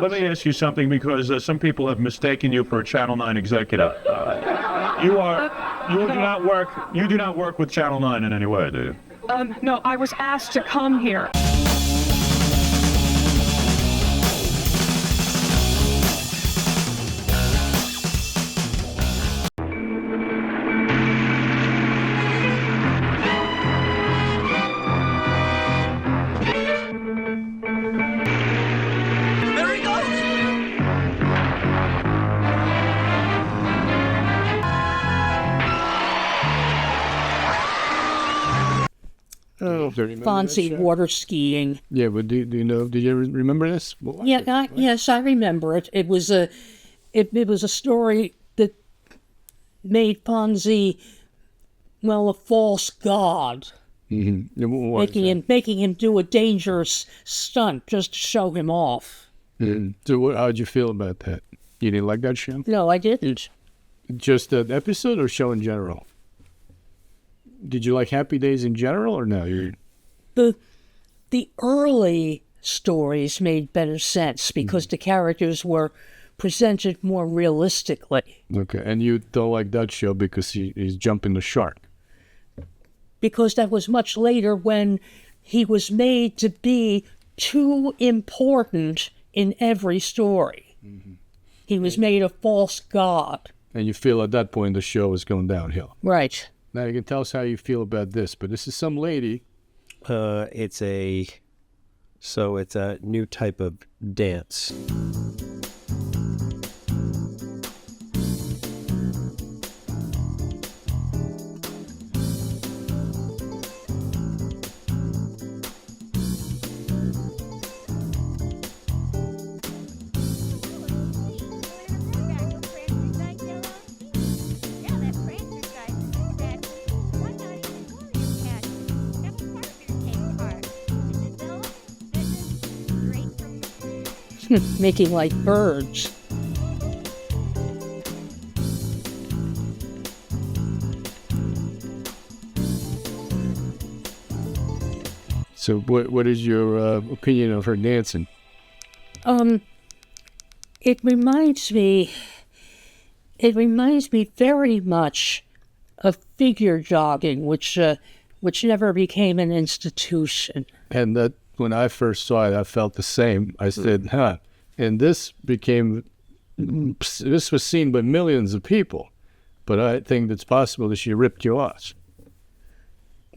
Let me ask you something, because some people have mistaken you for a Channel 9 executive. You do not work with Channel 9 in any way, do you? No, I was asked to come here. Oh, Fonzie water skiing. Yeah, but do you know? Did you remember this? Yes, I remember it. It was a story that made Fonzie, well, a false god, making him do a dangerous stunt just to show him off. So, how'd you feel about that? You didn't like that show? No, I didn't. Just that episode or show in general? Did you like Happy Days in general, or no? The early stories made better sense because the characters were presented more realistically. Okay, and you don't like that show because he's jumping the shark? Because that was much later, when he was made to be too important in every story. He was made a false god. And you feel at that point the show is going downhill. Right. Now you can tell us how you feel about this, but this is some lady. It's a new type of dance. Making like birds. So what is your opinion of her dancing? It reminds me very much of figure jogging, which never became an institution. And that, when I first saw it, I felt the same. I said, and this was seen by millions of people, but I think it's possible that she ripped you off.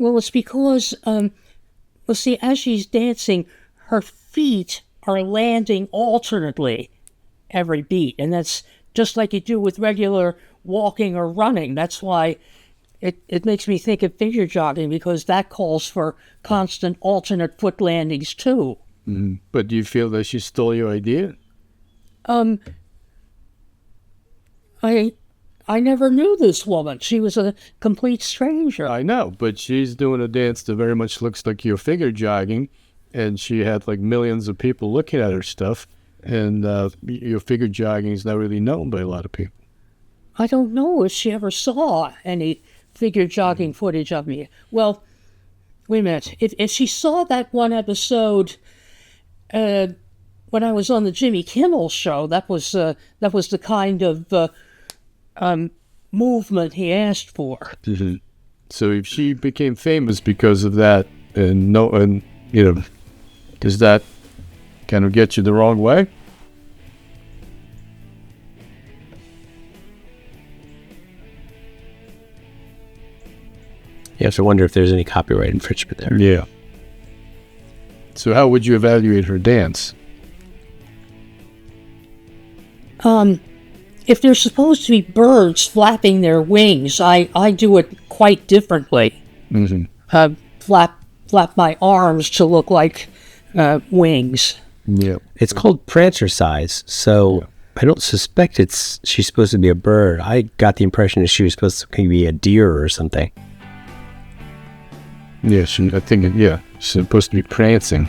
Well, it's because, as she's dancing, her feet are landing alternately every beat, and that's just like you do with regular walking or running. That's why it makes me think of figure jogging, because that calls for constant alternate foot landings too. But do you feel that she stole your idea? I never knew this woman. She was a complete stranger. I know, but she's doing a dance that very much looks like you're figure jogging, and she had like millions of people looking at her stuff, and your figure jogging is not really known by a lot of people. I don't know if she ever saw any figure jogging footage of me. Well, wait a minute. If she saw that one episode when I was on the Jimmy Kimmel show, that was the kind of movement he asked for. So if she became famous because of that, does that kind of get you the wrong way? You have to wonder if there's any copyright infringement there. Yeah. So how would you evaluate her dance? If there's supposed to be birds flapping their wings, I do it quite differently. Flap my arms to look like wings. Yeah. It's called Prancercise, so I don't suspect she's supposed to be a bird. I got the impression that she was supposed to be a deer or something. Yeah, I think she's supposed to be prancing.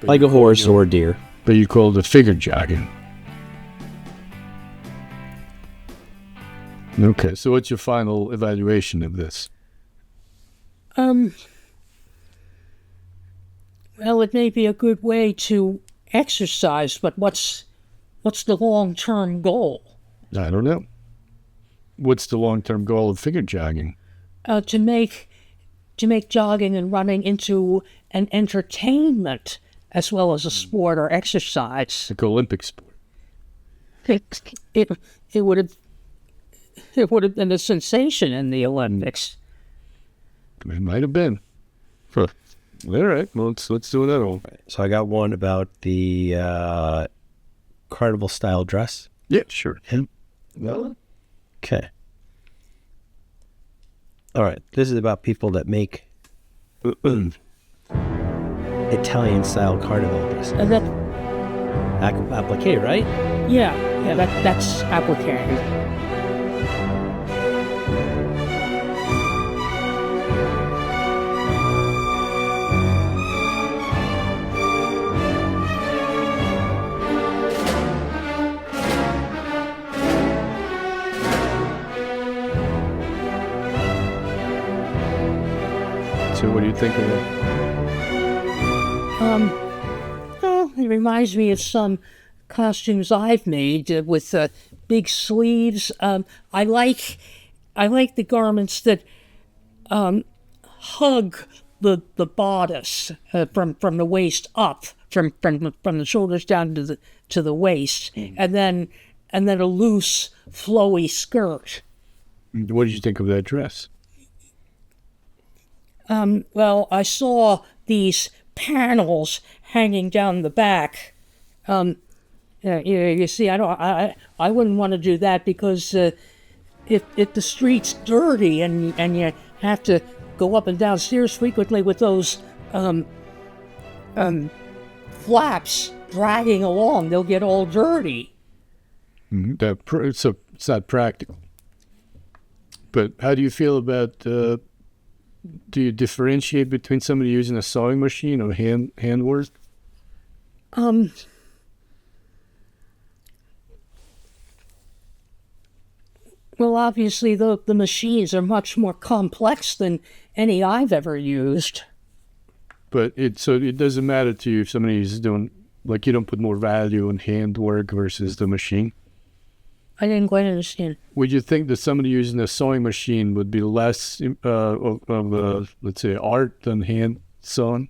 Like a horse or a deer. But you call it figure jogging. Okay, so what's your final evaluation of this? Well, it may be a good way to exercise, but what's the long-term goal? I don't know. What's the long-term goal of figure jogging? To make jogging and running into an entertainment as well as a sport or exercise. Like Olympic sport. It would have been a sensation in the Olympics. It might have been. Huh. All right, well, let's do another one. So I got one about the carnival style dress. Yeah, sure. Yeah. Well, Okay. All right. This is about people that make Italian style carnival dresses. And that, Applique, right? yeah, that's applique. so what do you think of that? Well, it reminds me of some costumes I've made with big sleeves. I like the garments that hug the bodice from the waist up, from the shoulders down to the waist, and then a loose, flowy skirt. What did you think of that dress? Well, I saw these panels hanging down the back. You see, I wouldn't want to do that because if the street's dirty and you have to go up and down stairs frequently with those flaps dragging along, they'll get all dirty. So it's not practical. But how do you feel about? Do you differentiate between somebody using a sewing machine or hand work? Well, obviously, the machines are much more complex than any I've ever used. But it doesn't matter to you if somebody is doing, like, you don't put more value in hand work versus the machine. I didn't quite understand. Would you think that somebody using a sewing machine would be less of let's say, art than hand sewing?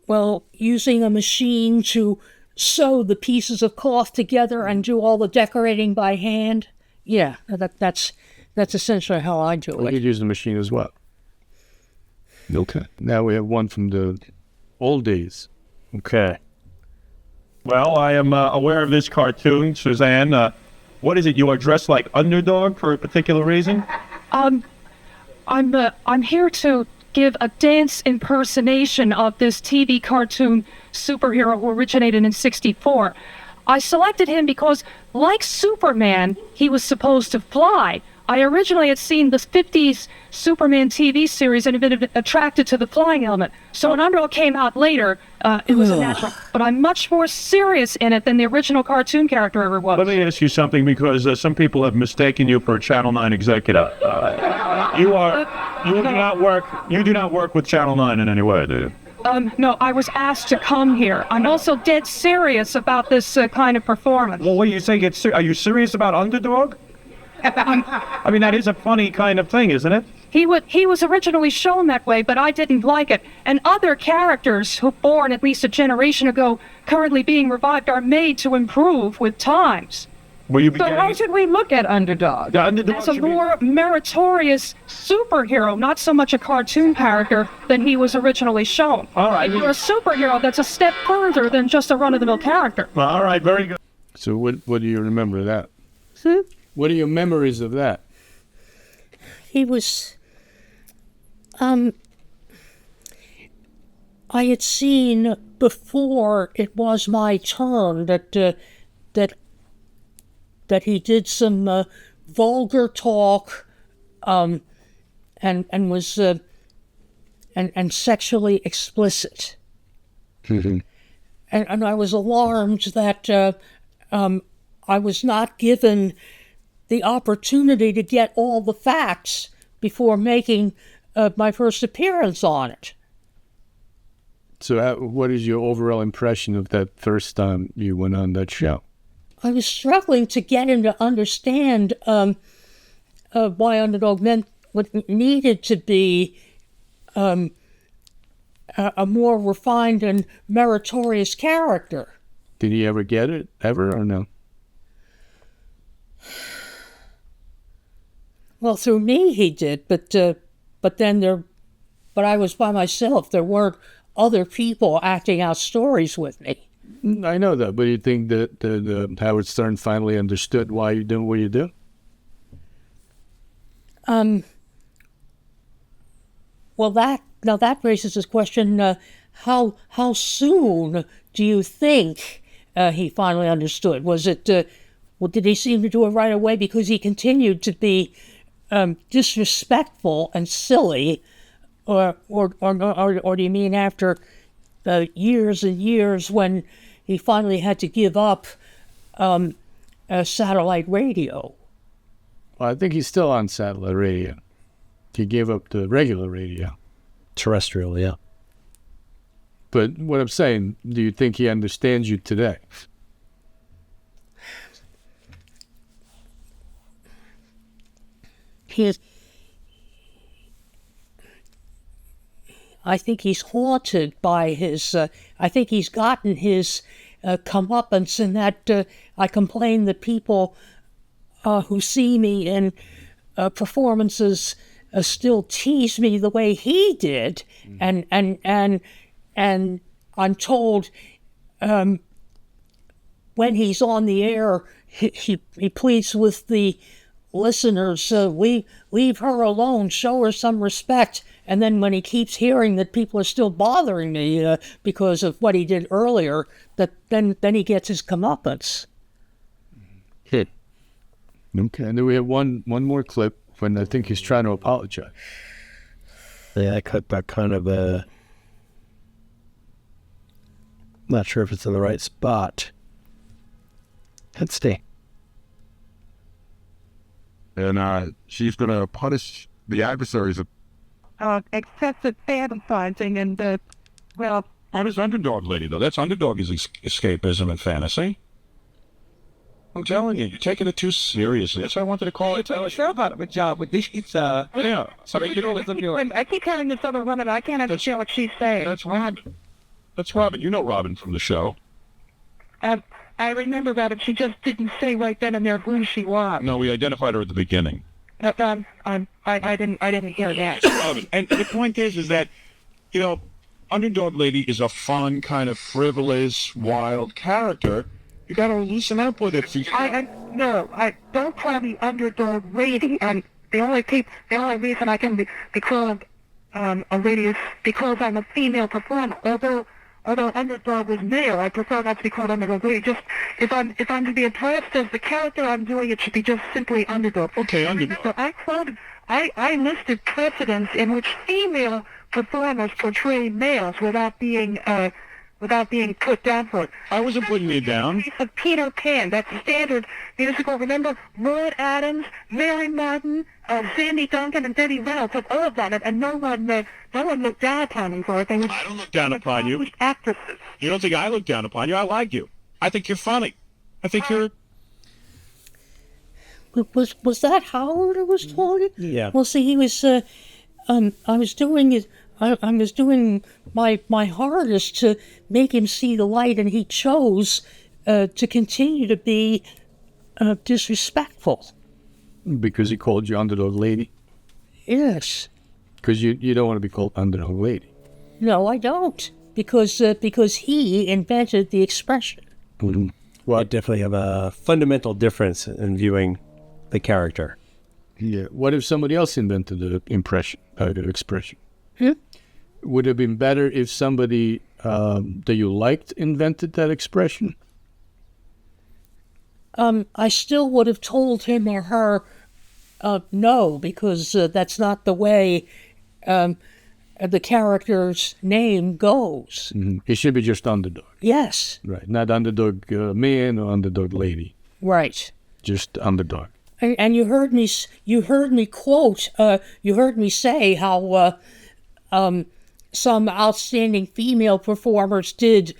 Well, using a machine to sew the pieces of cloth together and do all the decorating by hand, yeah, that's essentially how I do You it. could use the machine as well. Okay. Now we have one from the old days. Okay. Well, I am aware of this cartoon, Suzanne. What is it? You are dressed like Underdog for a particular reason? I'm here to give a dance impersonation of this TV cartoon superhero who originated in '64. I selected him because, like Superman, he was supposed to fly. I originally had seen the 50s Superman TV series and had been attracted to the flying element. So when Underdog came out later, it was a natural. But I'm much more serious in it than the original cartoon character ever was. Let me ask you something, because some people have mistaken you for a Channel 9 executive. You do not work with Channel 9 in any way, do you? No, I was asked to come here. I'm also dead serious about this kind of performance. Well, what do you think? Are you serious about Underdog? I mean, that is a funny kind of thing, isn't it? He was originally shown that way, but I didn't like it. And other characters who born at least a generation ago, currently being revived, are made to improve with times. Will you So how should we look at Underdog? Underdog As a should be- more meritorious superhero, not so much a cartoon character than he was originally shown. All right. If you're a superhero, that's a step further than just a run-of-the-mill character. All right, very good. So what do you remember of that? What are your memories of that? He was, I had seen before it was my turn that he did some vulgar talk, and was and sexually explicit. Mm-hmm. And I was alarmed that I was not given the opportunity to get all the facts before making my first appearance on it. So what is your overall impression of that first time you went on that show? I was struggling to get him to understand why Underdog meant what needed to be a more refined and meritorious character. Did he ever get it? Ever or no? Well, through me he did, but I was by myself. There weren't other people acting out stories with me. I know that, but you think that Howard Stern finally understood why you do what you do? Well, that raises this question: how soon do you think he finally understood? Was it? Well, did he seem to do it right away because he continued to be disrespectful and silly, or do you mean after years and years when he finally had to give up satellite radio? Well, I think he's still on satellite radio. He gave up the regular radio. Terrestrial, yeah. But what I'm saying, do you think he understands you today? I think he's haunted by his. I think he's gotten his comeuppance in that I complain that people who see me in performances still tease me the way he did, and I'm told when he's on the air, he pleads with the listeners, leave her alone, show her some respect. And then when he keeps hearing that people are still bothering me because of what he did earlier, then he gets his comeuppance. Okay, and then we have one more clip when I think he's trying to apologize. Yeah, I cut back kind of not sure if it's in the right spot. Let's see. And she's going to punish the adversaries. Excessive fantasizing and, well... How does Underdog Lady, though? That's Underdog is escapism and fantasy. I'm telling you, you're taking it too seriously. That's why I wanted to call it. I'm sure about a job with these, Yeah. So, you know, I keep telling this other woman I can't understand what she's saying. That's Robin. That's Robin. You know Robin from the show. I remember that, she just didn't say right then and there who she was. No, we identified her at the beginning. I didn't hear that. Robin. And the point is that, you know, Underdog Lady is a fun, kind of frivolous, wild character. You gotta loosen up with it. No, I don't call me Underdog Lady, and the only reason I can be called a lady is because I'm a female performer. Although Underdog is male, I prefer not to be called Underdog Lady. Just if I'm to be addressed as the character I'm doing, it should be just simply Underdog. Okay, Underdog. So I listed precedents in which female performers portray males without being put down for it. I wasn't putting you down. Of Peter Pan, that's standard musical. Remember, Lord Adams, Mary Martin, Sandy Duncan, and Debbie Reynolds have all done it, and no one looked down upon them for it. I don't look down upon you. Actresses. You don't think I look down upon you? I like you. I think you're funny. I think you're... Was that Howard who was talking? Yeah. Well, see, he was. I was doing my hardest to make him see the light, and he chose to continue to be disrespectful. Because he called you Underdog Lady? Yes. Because you don't want to be called Underdog Lady. No, I don't. Because he invented the expression. Mm-hmm. Well, I definitely have a fundamental difference in viewing the character. Yeah. What if somebody else invented the expression? Would it have been better if somebody that you liked invented that expression? I still would have told him or her no, because that's not the way the character's name goes. Mm-hmm. It should be just Underdog. Yes. Right. Not Underdog Man or Underdog Lady. Right. Just Underdog. And you heard me quote. You heard me say how some outstanding female performers did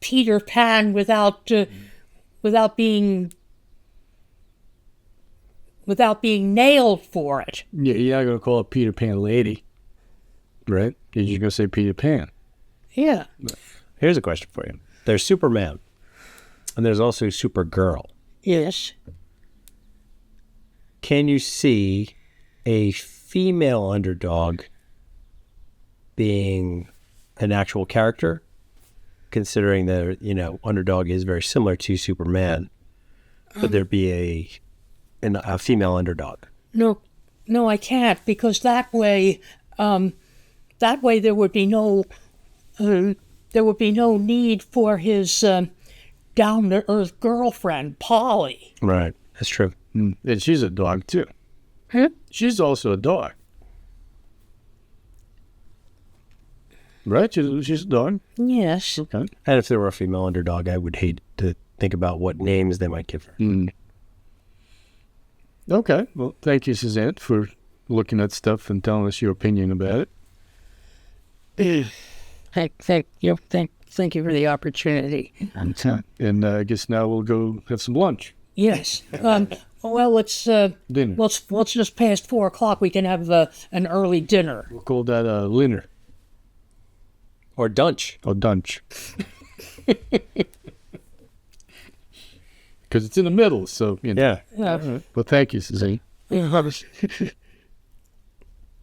Peter Pan without being nailed for it. Yeah, you're not going to call it Peter Pan Lady, right? You're just going to say Peter Pan. Yeah. Here's a question for you. There's Superman, and there's also Supergirl. Yes. Can you see a female underdog being an actual character, considering that, underdog is very similar to Superman? Would there be a female underdog? No, I can't, because that way there would be no need for his down to earth girlfriend Polly. Right, that's true. And she's a dog too. Huh? She's also a dog, right? She's a dog. Yes. Okay. And if there were a female underdog, I would hate to think about what names they might give her. Okay. Well, thank you, Suzanne, for looking at stuff and telling us your opinion about it. Thank you for the opportunity. And I guess now we'll go have some lunch. Yes. Well, it's Dinner. well, it's just past 4:00. We can have an early dinner. We'll call that a dinner Or Dunch. or dunch. Because it's in the middle, so, Yeah. Yeah. Well, thank you, Suzanne.